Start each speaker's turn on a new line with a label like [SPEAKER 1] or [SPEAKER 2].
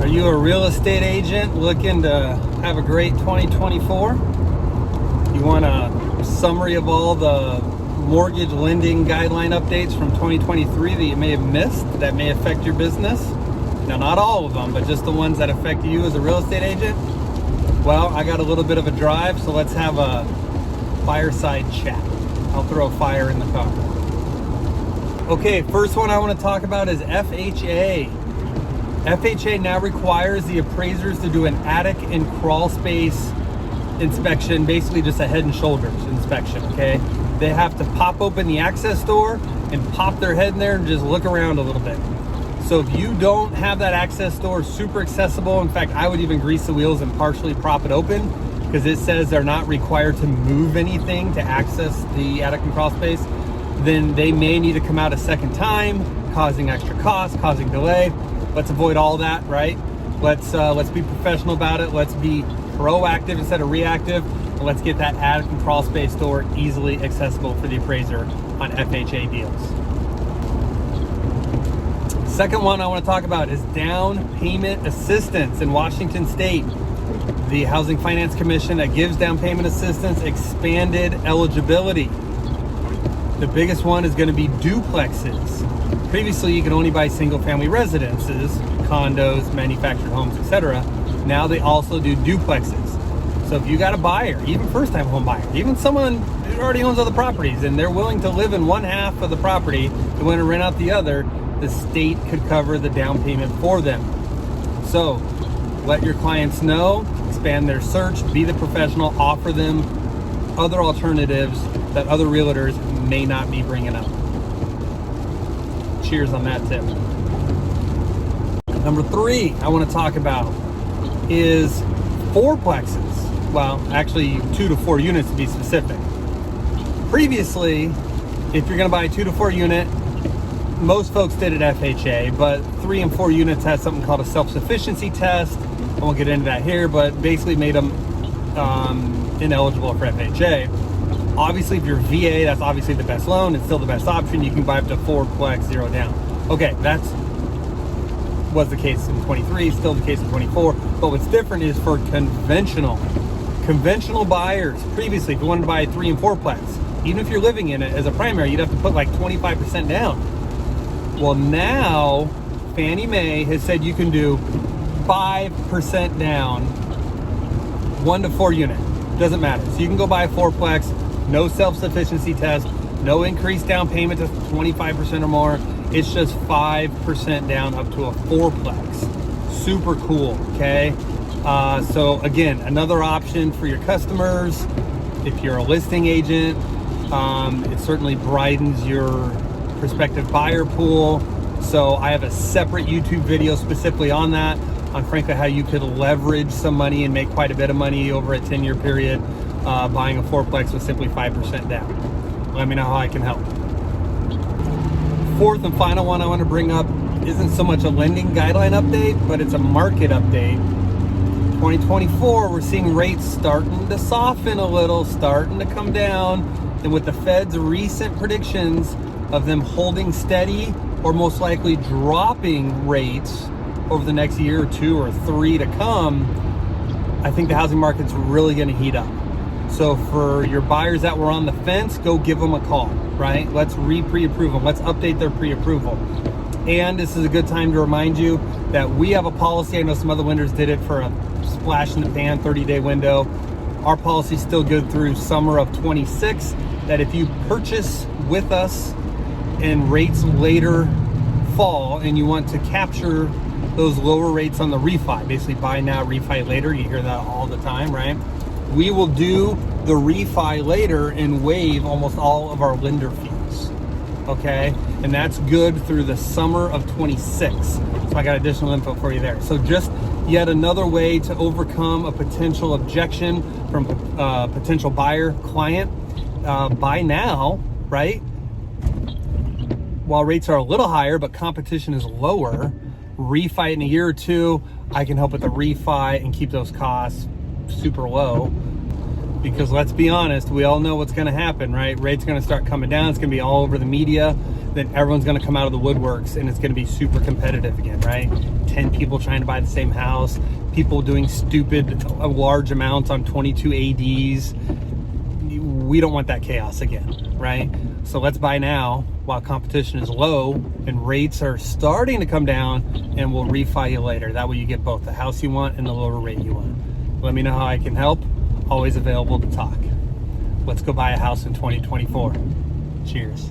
[SPEAKER 1] Are you a real estate agent looking to have a great 2024? You want a summary of all the mortgage lending guideline updates from 2023 that you may have missed that may affect your business? Now, not all of them, but just the ones that affect you as a real estate agent. Well, I got a little bit of a drive, so let's have a fireside chat. I'll throw a fire in the car. Okay, first one I want to talk about is FHA. FHA now requires the appraisers to do an attic and crawl space inspection, basically just a head and shoulders inspection, okay? They have to pop open the access door and pop their head in there and just look around a little bit. So if you don't have that access door super accessible, in fact, I would even grease the wheels and partially prop it open because it says they're not required to move anything to access the attic and crawl space, then they may need to come out a second time, causing extra costs, causing delay. Let's avoid all that, right? Let's be professional about it. Let's be proactive instead of reactive. And let's get that attic and crawl space door easily accessible for the appraiser on FHA deals. Second one I want to talk about is down payment assistance in Washington State. The Housing Finance Commission that gives down payment assistance expanded eligibility. The biggest one is going to be duplexes. Previously, you could only buy single-family residences, condos, manufactured homes, etc. Now they also do duplexes. So if you got a buyer, even first-time home buyer, even someone who already owns other properties and they're willing to live in one half of the property and want to rent out the other, the state could cover the down payment for them. So let your clients know, expand their search, be the professional, offer them other alternatives that other realtors may not be bringing up. Cheers on that tip. Number 3 I want to talk about is fourplexes. Well, actually 2 to 4 units to be specific. Previously, if you're going to buy a 2 to 4 unit, most folks did it FHA, but 3 and 4 units has something called a self-sufficiency test. I won't get into that here, but basically made them ineligible for FHA. Obviously, if you're VA, that's obviously the best loan. It's still the best option. You can buy up to fourplex, 0 down. Okay, that's was the case in 23, still the case in 24. But what's different is for conventional buyers. Previously, if you wanted to buy a 3 and 4plex, even if you're living in it as a primary, you'd have to put like 25% down. Well, now Fannie Mae has said you can do 5% down, 1 to 4 unit. Doesn't matter. So you can go buy a fourplex, no self-sufficiency test, no increased down payment to 25% or more. It's just 5% down up to a fourplex. Super cool, okay? So again, another option for your customers. If you're a listing agent, it certainly brightens your prospective buyer pool. So I have a separate YouTube video specifically on that, on frankly how you could leverage some money and make quite a bit of money over a 10-year period buying a fourplex with simply 5% down. Let me know how I can help. Fourth and final one I want to bring up isn't so much a lending guideline update, but it's a market update. 2024, we're seeing rates starting to soften a little, starting to come down, and with the Fed's recent predictions of them holding steady or most likely dropping rates over the next year or 2 or 3 to come, I think the housing market's really going to heat up. So for your buyers that were on the fence, go give them a call, right? Let's pre-approve them. Let's update their pre-approval. And this is a good time to remind you that we have a policy. I know some other lenders did it for a splash in the pan 30-day window. Our policy is still good through summer of 26, that if you purchase with us and rates later fall and you want to capture those lower rates on the refi, basically buy now, refi later, you hear that all the time, right? We will do the refi later and waive almost all of our lender fees, okay? And that's good through the summer of 26. So I got additional info for you there. So just yet another way to overcome a potential objection from a potential buyer client. Buy now, right? While rates are a little higher, but competition is lower, refi in a year or 2, I can help with the refi and keep those costs super low. Because let's be honest, we all know what's going to happen, right? Rates going to start coming down. It's going to be all over the media. Then everyone's going to come out of the woodworks, and it's going to be super competitive again, right? 10 people trying to buy the same house, people doing stupid large amounts on 22 ADs. We don't want that chaos again, right? So let's buy now while competition is low and rates are starting to come down, and we'll refi you later. That way you get both the house you want and the lower rate you want. Let me know how I can help. Always available to talk. Let's go buy a house in 2024. Cheers.